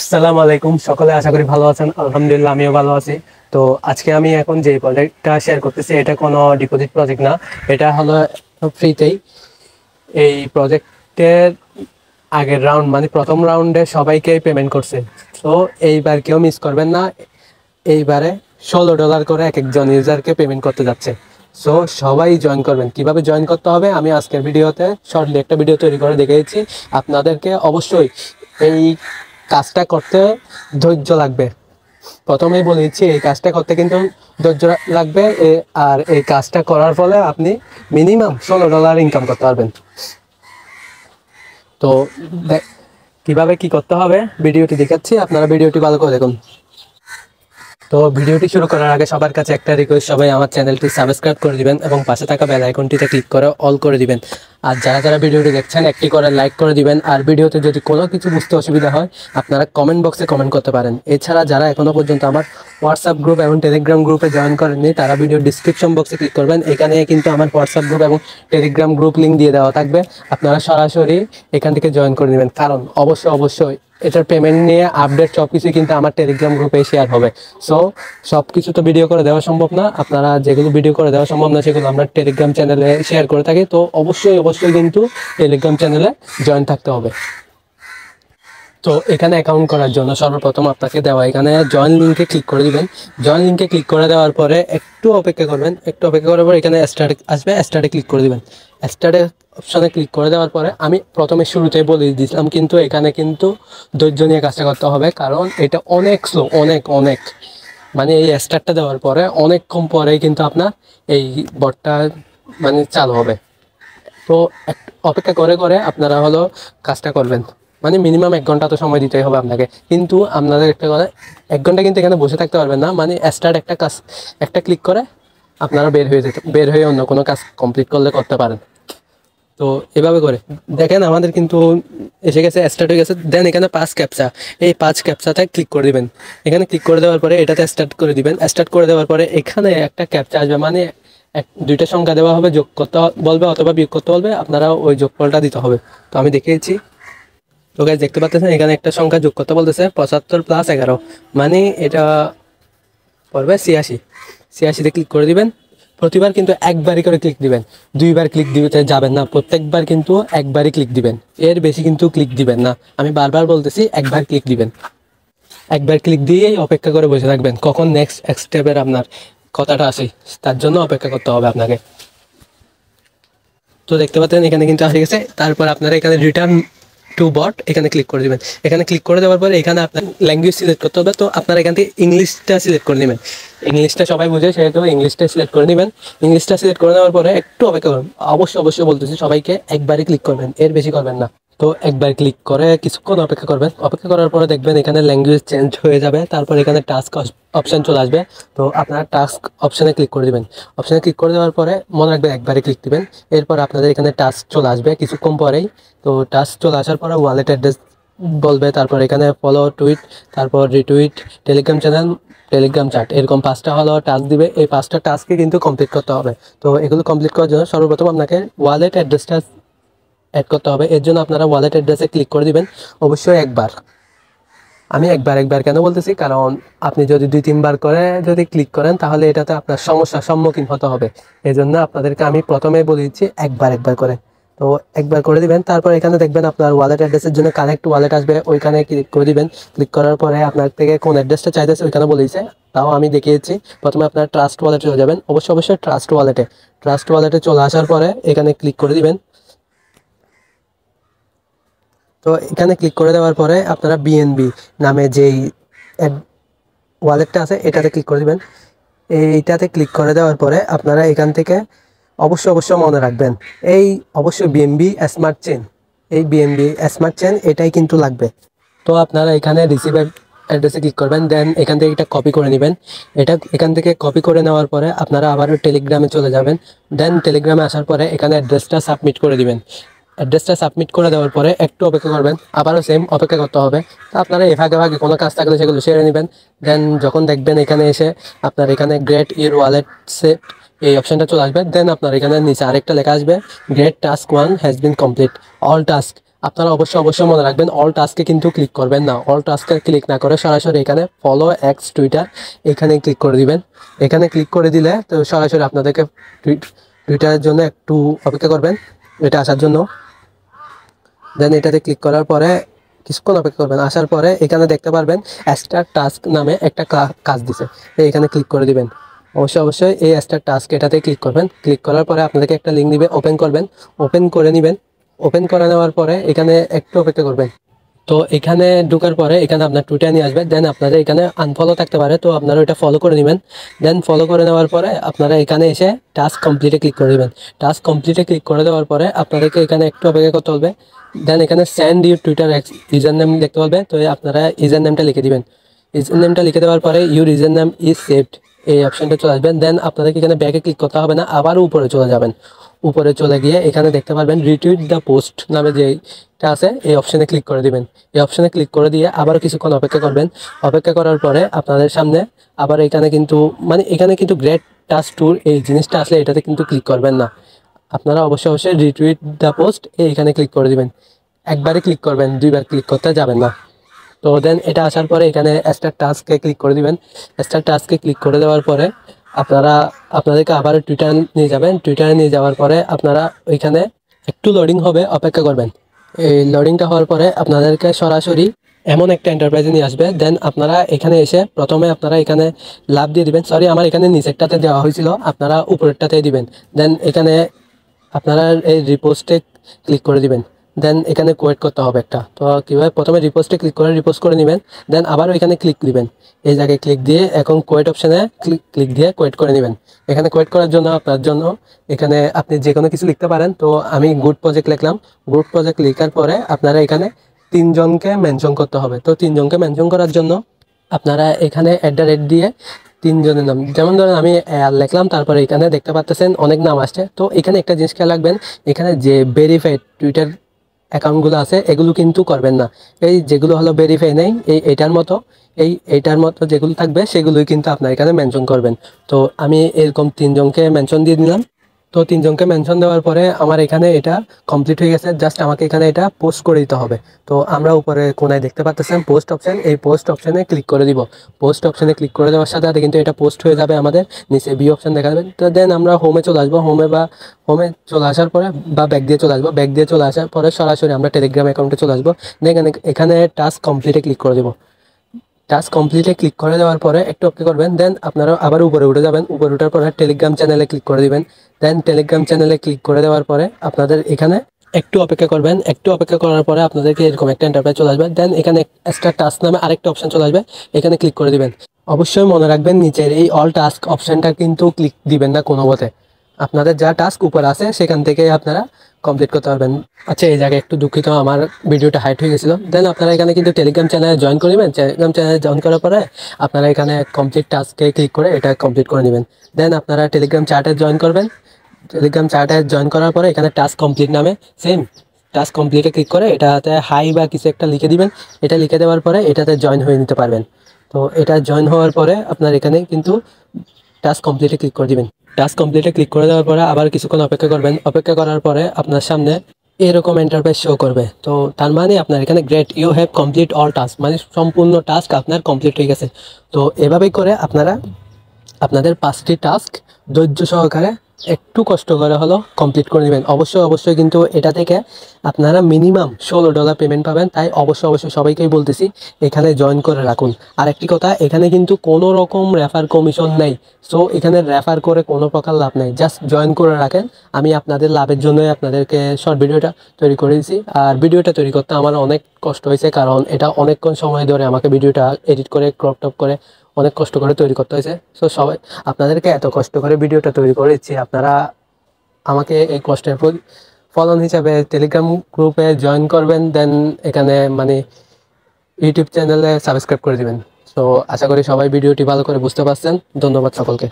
আসসালামু আলাইকুম, সকলে আশা করি ভালো আছেন। আলহামদুলিল্লাহ আমিও ভালো আছি। তো আজকে আমি এখন যে প্রজেক্টটা শেয়ার করতেছি এটা কোনো ডিপোজিট প্রজেক্ট না, এটা হলো ফ্রিতেই। এই প্রজেক্টের আগের রাউন্ড মানে প্রথম রাউন্ডে সবাইকে পেমেন্ট করছে। তো এইবার কেউ মিস করবেন না। এইবারে $16 করে এক একজন ইউজারকে পেমেন্ট করতে যাচ্ছে। সো সবাই জয়েন করবেন। কিভাবে জয়েন করতে হবে আমি আজকের ভিডিওতে শর্টলি একটা ভিডিও তৈরি করে দেখিয়েছি। আপনাদেরকে অবশ্যই এই কাজটা করতে ধৈর্য লাগবে। প্রথমেই বলেছি এই কাজটা করতে কিন্তু ধৈর্য লাগবে। আর এই কাজটা করার ফলে আপনি মিনিমাম $16 ইনকাম করতে পারবেন। তো কিভাবে কি করতে হবে ভিডিওটি দেখাচ্ছি, আপনারা ভিডিওটি ভালো করে দেখুন। তো ভিডিওটি শুরু করার আগে সবার কাছে একটা রিকোয়েস্ট, সবাই আমার চ্যানেলটি সাবস্ক্রাইব করে দিবেন এবং পাশে থাকা বেল আইকনটিতে ক্লিক করে অল করে দিবেন। আর যারা যারা ভিডিওটি দেখছেন একটি করে লাইক করে দিবেন। আর ভিডিওতে যদি কোনো কিছু বুঝতে অসুবিধা হয় আপনারা কমেন্ট বক্সে কমেন্ট করতে পারেন। এছাড়া যারা এখনও পর্যন্ত আমার হোয়াটসঅ্যাপ গ্রুপ এবং টেলিগ্রাম গ্রুপে জয়েন করেননি তারা ভিডিও ডিসক্রিপশন বক্সে ক্লিক করবেন। এখানে কিন্তু আমার হোয়াটসঅ্যাপ গ্রুপ এবং টেলিগ্রাম গ্রুপ লিঙ্ক দিয়ে দেওয়া থাকবে। আপনারা সরাসরি এখান থেকে জয়েন করে নেবেন, কারণ অবশ্যই এটার পেমেন্ট নিয়ে আপডেট সব কিছুই কিন্তু আমার টেলিগ্রাম গ্রুপে শেয়ার হবে। সো সব কিছু তো ভিডিও করে দেওয়া সম্ভব না, আপনারা যেগুলো ভিডিও করে দেওয়া সম্ভব না সেগুলো আমরা টেলিগ্রাম চ্যানেলে শেয়ার করে থাকি। তো অবশ্যই কিন্তু টেলিগ্রাম চ্যানেলে জয়েন থাকতে হবে। তো এখানে অ্যাকাউন্ট করার জন্য সর্বপ্রথম আপনাকে দেওয়া এখানে জয়েন লিঙ্কে ক্লিক করে দিবেন। জয়েন লিঙ্কে ক্লিক করে দেওয়ার পরে একটু অপেক্ষা করবেন। একটু অপেক্ষা করার পর এখানে স্টার্ট আসবে, স্টার্টে ক্লিক করে দিবেন। স্টার্টে অপশানে ক্লিক করে দেওয়ার পরে আমি প্রথমে শুরুতেই বলে দিয়েছিলাম কিন্তু এখানে কিন্তু ধৈর্য নিয়ে কাজটা করতে হবে, কারণ এটা অনেক স্লো, অনেক মানে এই স্টার্টটা দেওয়ার পরে অনেকক্ষণ পরেই কিন্তু আপনার এই বটটা মানে চালু হবে। তো অপেক্ষা করে আপনারা হলো কাজটা করবেন। মানে মিনিমাম 1 ঘন্টা তো সময় দিতেই হবে আপনাকে। কিন্তু আপনাদের একটা কথা, 1 ঘন্টা কিন্তু এখানে বসে থাকতে পারবেন না। মানে স্টার্ট একটা কাজ একটা ক্লিক করে আপনারা বের হয়ে অন্য কোনো কাজ কমপ্লিট করতে পারেন। তো এভাবে করে দেখেন আমাদের কিন্তু এসে গেছে, স্টার্ট হয়ে গেছে। দেন এখানে 5 ক্যাপচা, এই 5 ক্যাপচাতে ক্লিক করে দিবেন। এখানে ক্লিক করে দেওয়ার পরে এটাতে স্টার্ট করে দিবেন। স্টার্ট করে দেওয়ার পরে এখানে একটা ক্যাপচা আসবে, মানে দুইটা সংখ্যা দেওয়া হবে, যোগ করতে বলবে অথবা বিয়োগ করতে বলবে, আপনারা ওই যোগফলটা দিতে হবে। তো আমি দেখিয়েছি। তো গাইস দেখতে পাচ্ছেন এখানে একটা সংখ্যা যোগ করতে বলতেছে 75 + 11, মানে এটা পড়বে 86। 86তে ক্লিক করে দিবেন। প্রতিবার কিন্তু একবারই করে ক্লিক দিবেন, দুইবার ক্লিক দিতে যাবেন না। প্রত্যেকবার কিন্তু একবারই ক্লিক দিবেন, এর বেশি কিন্তু ক্লিক দিবেন না। আমি বারবার বলতেছি একবার ক্লিক দিবেন। একবার ক্লিক দিয়েই অপেক্ষা করে বসে থাকবেন কখন নেক্সট স্টেপের আপনার কথাটা আসে, তার জন্য অপেক্ষা করতে হবে আপনাকে। তো দেখতে পাচ্ছেন এখানে কিন্তু আসে গেছে। তারপর আপনারা এখানে রিটার্ন টু বট এখানে ক্লিক করে দিবেন। এখানে ক্লিক করে দেওয়ার পরে এখানে আপনার ল্যাঙ্গুয়েজ সিলেক্ট করতে হবে। তো আপনারা এখান থেকে ইংলিশটা সিলেক্ট করে নেবেন। ইংলিশটা সবাই বুঝে, সেহেতু ইংলিশটা সিলেক্ট করে নেবেন। ইংলিশটা সিলেক্ট করে নেওয়ার পরে একটু অপেক্ষা করবেন। অবশ্যই বলতেছি সবাইকে একবারই ক্লিক করবেন, এর বেশি করবেন না। তো একবার ক্লিক করে কিছুক্ষণ অপেক্ষা করবেন। অপেক্ষা করার পরে দেখবেন এখানে ল্যাঙ্গুয়েজ চেঞ্জ হয়ে যাবে। তারপর এখানে টাস্ক অপশান চলে আসবে। তো আপনারা টাস্ক অপশানে ক্লিক করে দেবেন। অপশানে ক্লিক করে দেওয়ার পরে মনে রাখবেন একবারে ক্লিক দিবেন। এরপর আপনাদের এখানে টাস্ক চলে আসবে কিছুক্ষণ পরেই। তো টাস্ক চলে আসার পরে ওয়ালেট অ্যাড্রেস বলবে, তারপর এখানে ফলো, টুইট, তারপর retweet, Telegram channel, Telegram chat, এরকম 5টা হলো টাস্ক দিবে। এই 5টা টাস্ককে কিন্তু কমপ্লিট করতে হবে। তো এগুলো কমপ্লিট করার জন্য সর্বপ্রথম আপনাকে ওয়ালেট অ্যাড্রেসটা অ্যাড করতে হবে। এর জন্য আপনারা ওয়ালেট অ্যাড্রেসে ক্লিক করে দিবেন অবশ্যই একবার। আমি একবার কেন বলতেছি, কারণ আপনি যদি 2-3 বার করে যদি ক্লিক করেন তাহলে এটাতে আপনার সমস্যার সম্মুখীন হতে হবে। এই জন্য আপনাদেরকে আমি প্রথমেই বলে দিচ্ছি একবার করে। তো একবার করে দিবেন। তারপর এখানে দেখবেন আপনার ওয়ালেট অ্যাড্রেসের জন্য কানেক্ট ওয়ালেট আসবে, ওইখানে ক্লিক করে দিবেন। ক্লিক করার পরে আপনার থেকে কোন অ্যাড্রেসটা চাইতেছে ওইখানে বলে দিচ্ছে, তাও আমি দেখিয়েছি। প্রথমে আপনার ট্রাস্ট ওয়ালেটে চলে যাবেন, অবশ্যই ট্রাস্ট ওয়ালেটে চলে আসার পরে এখানে ক্লিক করে দিবেন। তো এখানে ক্লিক করে দেওয়ার পরে আপনারা বিএনবি নামে যেই ওয়ালেটটা আছে এটাতে ক্লিক করে দেবেন। এইটাতে ক্লিক করে দেওয়ার পরে আপনারা এখান থেকে অবশ্যই মনে রাখবেন এই অবশ্যই বিএনবি স্মার্ট চেন, এই বিএনবি স্মার্ট চেন এটাই কিন্তু লাগবে। তো আপনারা এখানে রিসিভ অ্যাড্রেসে ক্লিক করবেন। দেন এখান থেকে এটা কপি করে নেবেন। এটা এখান থেকে কপি করে নেওয়ার পরে আপনারা আবারও টেলিগ্রামে চলে যাবেন। দেন টেলিগ্রামে আসার পরে এখানে অ্যাড্রেসটা সাবমিট করে দিবেন। অ্যাড্রেসটা সাবমিট করে দেওয়ার পরে একটু অপেক্ষা করবেন, আবারও সেম অপেক্ষা করতে হবে। তো আপনারা ভাগে কোনো কাজ থাকলে সেগুলো সেরে নেবেন। দেন যখন দেখবেন এখানে এসে আপনার এখানে গ্রেট ইউর ওয়ালেট সেট এই অপশানটা চলে আসবে। দেন আপনার এখানে নিচে আরেকটা লেখা আসবে, great task 1 has been complete, all task আপনারা অবশ্যই মনে রাখবেন অল টাস্কে কিন্তু ক্লিক করবেন না। অল টাস্কে ক্লিক না করে সরাসরি এখানে ফলো এক্স টুইটার এখানে ক্লিক করে দিবেন। এখানে ক্লিক করে দিলে তো সরাসরি আপনাদেরকে টুইটারের জন্য একটু অপেক্ষা করবেন এটা আসার জন্য। দেন এটাতে ক্লিক করার পরে কিছুক্ষণ অপেক্ষা করবেন, আসার পরে এখানে দেখতে পারবেন স্টার টাস্ক নামে একটা কাজ দিছে, এখানে ক্লিক করে দিবেন। অবশ্যই এই স্টার টাস্ক এটাতে ক্লিক করবেন। ক্লিক করার পরে আপনাদেরকে একটা লিঙ্ক দিবে, ওপেন করবেন, ওপেন করে নেবেন। ওপেন করে নেওয়ার পরে এখানে একটু অপেক্ষা করবেন। তো এখানে ঢোকার পরে এখানে আপনার টুইটার নিয়ে আসবে। দেন আপনাদের এখানে আনফলো থাকতে পারে, তো আপনারা ওইটা ফলো করে নেবেন। দেন ফলো করে নেওয়ার পরে আপনারা এখানে এসে টাস্ক কমপ্লিটে ক্লিক করে দেবেন। টাস্ক কমপ্লিটে ক্লিক করে দেওয়ার পরে আপনাদেরকে এখানে একটু অপেক্ষা করতে হবে। দেন এখানে send your Twitter user name দেখতে পারবে, তো আপনারা ইউজার নেমটা লিখে দিবেন। ইউজার নেমটা লিখে দেওয়ার পরে your user name is saved এই অপশনটা চলে আসবেন। দেন আপনাদেরকে এখানে ব্যাকে ক্লিক করতে হবে না, আবার উপরে চলে যাবেন। উপরে চলে গিয়ে এখানে দেখতে পারবেন রিটুইট দ্য পোস্ট নামে যেটা আছে এই অপশনে ক্লিক করে দিবেন। এই অপশনে ক্লিক করে দিয়ে আবারও কিছুক্ষণ অপেক্ষা করবেন। অপেক্ষা করার পরে আপনাদের সামনে আবার এখানে কিন্তু গ্রেট টাস্ক ট্যুর এই জিনিসটা আসলে এটাতে কিন্তু ক্লিক করবেন না। আপনারা অবশ্যই রিটুইট দ্য পোস্ট এখানে ক্লিক করে দিবেন। একবারে ক্লিক করবেন, দুইবার ক্লিক করতে যাবেন না। তো দেন এটা আসার পরে এখানে স্টার টাস্কে ক্লিক করে দিবেন। স্টার টাস্কে ক্লিক করে দেওয়ার পরে আপনাদেরকে আবার টুইটার নিয়ে যাবেন। টুইটারে নিয়ে যাওয়ার পরে আপনারা ওইখানে একটু লোডিং হবে, অপেক্ষা করবেন। এই লোডিংটা হওয়ার পরে আপনাদেরকে সরাসরি এমন একটা এন্টারপ্রাইজে নিয়ে আসবে। দেন আপনারা এখানে এসে প্রথমে আপনারা এখানে লাভ দিয়ে দিবেন। সরি, আমার এখানে নিচেরটাতে দেওয়া হয়েছিল, আপনারা উপরেরটাতে দিবেন। দেন এখানে আপনারা এই রিপোস্টে ক্লিক করে দিবেন। দেন এখানে কোয়েট করতে হবে একটা। তো কীভাবে, প্রথমে রিপোস্টে ক্লিক করে রিপোস্ট করে নেবেন। দেন আবার এখানে ক্লিক দিবেন, এই জায়গায় ক্লিক দিয়ে এখন কোয়েট অপশানে ক্লিক দিয়ে কোয়েট করে নেবেন। এখানে কোয়েট করার জন্য আপনার জন্য এখানে আপনি যে কোনো কিছু লিখতে পারেন। তো আমি গুড প্রজেক্ট লিখলাম। গুড প্রজেক্ট লেখার পরে আপনারা এখানে 3 জনকে মেনশন করতে হবে। তো 3 জনকে মেনশন করার জন্য আপনারা এখানে @ দিয়ে 3 জনের নাম, যেমন ধরেন আমি লিখলাম, তারপরে এখানে দেখতে পাচ্ছেন অনেক নাম আসছে। তো এখানে একটা জিনিস খেয়াল রাখবেন, এখানে যে ভেরিফাইড টুইটার অ্যাকাউন্টগুলো আছে এগুলো কিন্তু করবেন না। এই যেগুলো হলো ভেরিফাই নেই, এইটার মতো যেগুলো থাকবে সেগুলোই কিন্তু আপনার এখানে মেনশন করবেন। তো আমি এরকম 3 জনকে মেনশন দিয়ে দিলাম। তো 3 জনকে মেনশন দেওয়ার পরে আমার এখানে এটা কমপ্লিট হয়ে গেছে। জাস্ট আমাকে এখানে এটা পোস্ট করে দিতে হবে। তো আমরা উপরে কোনায় দেখতে পাচ্ছেন পোস্ট অপশন, এই পোস্ট অপশনে ক্লিক করে দিব। পোস্ট অপশনে ক্লিক করে দেওয়ার সাথে সাথে কিন্তু এটা পোস্ট হয়ে যাবে, আমাদের নিচে বি অপশন দেখা যাবে। তো দেন আমরা হোমে চলে আসবো। হোমে চলে আসার পরে বা ব্যাক দিয়ে চলে আসবো। ব্যাক দিয়ে চলে আসার পরে সরাসরি আমরা টেলিগ্রাম অ্যাকাউন্টে চলে আসবো। দেন এখানে টাস্ক কমপ্লিটে ক্লিক করে দেবো। টাস্ক কমপ্লিটে ক্লিক করে দেওয়ার পরে একটু অপেক্ষা করবেন। দেন আপনারা আবার উপরে উঠে যাবেন। উপরে ওঠার পরে টেলিগ্রাম চ্যানেলে ক্লিক করে দিবেন। দেন টেলিগ্রাম চ্যানেলে ক্লিক করে দেওয়ার পরে আপনাদের এখানে একটু অপেক্ষা করবেন। একটু অপেক্ষা করার পরে আপনাদেরকে এরকম একটা এন্টারপ্রাইজ চলে আসবে। দেন এখানে এক্সট্রা টাস্ক নামে আরেকটা অপশন চলে আসবে, এখানে ক্লিক করে দিবেন। অবশ্যই মনে রাখবেন নিচের এই অল টাস্ক অপশনটা কিন্তু ক্লিক দিবেন না কোনো মতে। আপনাদের যা টাস্ক উপর আছে সেখান থেকে আপনারা কমপ্লিট করতে পারবেন। আচ্ছা, এই জায়গায় একটু দুঃখিত, আমার ভিডিওটা হাইট হয়ে গেছিলো। দেন আপনারা এখানে কিন্তু টেলিগ্রাম চ্যানেলে জয়েন করে নেবেন। টেলিগ্রাম চ্যানেলে জয়েন করার পরে আপনারা এখানে কমপ্লিট টাস্কে ক্লিক করে এটা কমপ্লিট করে নেবেন। দেন আপনারা টেলিগ্রাম চ্যাটে জয়েন করবেন। টেলিগ্রাম চ্যাটে জয়েন করার পরে এখানে টাস্ক কমপ্লিট নামে সেম টাস্ক কমপ্লিটে ক্লিক করে এটাতে হাই বা কিছু একটা লিখে দিবেন। এটা লিখে দেওয়ার পরে এটাতে জয়েন হয়ে নিতে পারবেন। তো এটা জয়েন হওয়ার পরে আপনার এখানে কিন্তু টাস্ক কমপ্লিটে ক্লিক করে দিবেন। টাস্ক কমপ্লিটে ক্লিক করে দেওয়ার পরে আবার কিছুক্ষণ অপেক্ষা করবেন। অপেক্ষা করার পরে আপনার সামনে এরকম এন্টারপ্রাইজ শো করবে। তো তার মানে আপনার এখানে great, you have complete all task, মানে সম্পূর্ণ টাস্ক আপনার কমপ্লিট হয়ে গেছে। তো এভাবেই করে আপনারা আপনাদের 5টি টাস্ক ধৈর্য সহকারে একটু কষ্ট করে হলো কমপ্লিট করে নেবেন। অবশ্যই কিন্তু এটা থেকে আপনারা মিনিমাম $16 পেমেন্ট পাবেন। তাই অবশ্যই সবাইকেই বলতেছি এখানে জয়েন করে রাখুন। আর একটি কথা, এখানে কিন্তু কোনো রকম রেফার কমিশন নেই। সো এখানে রেফার করে কোনো প্রকার লাভ নেই, জাস্ট জয়েন করে রাখেন। আমি আপনাদের লাভের জন্যই আপনাদেরকে শর্ট ভিডিওটা তৈরি করে দিয়েছি। আর ভিডিওটা তৈরি করতে আমার অনেক কষ্ট হয়েছে, কারণ এটা অনেকক্ষণ সময় ধরে আমাকে ভিডিওটা এডিট করে ক্রপ টপ করে অনেক কষ্ট করে তৈরি করতে হয়েছে। সো সবাই আপনাদেরকে এত কষ্ট করে ভিডিওটা তৈরি করে দিচ্ছি, আপনারা আমাকে এই কষ্টের ফলন হিসাবে টেলিগ্রাম গ্রুপে জয়েন করবেন। দেন এখানে ইউটিউব চ্যানেলে সাবস্ক্রাইব করে দিবেন। সো আশা করি সবাই ভিডিওটি ভালো করে বুঝতে পারছেন। ধন্যবাদ সকলকে।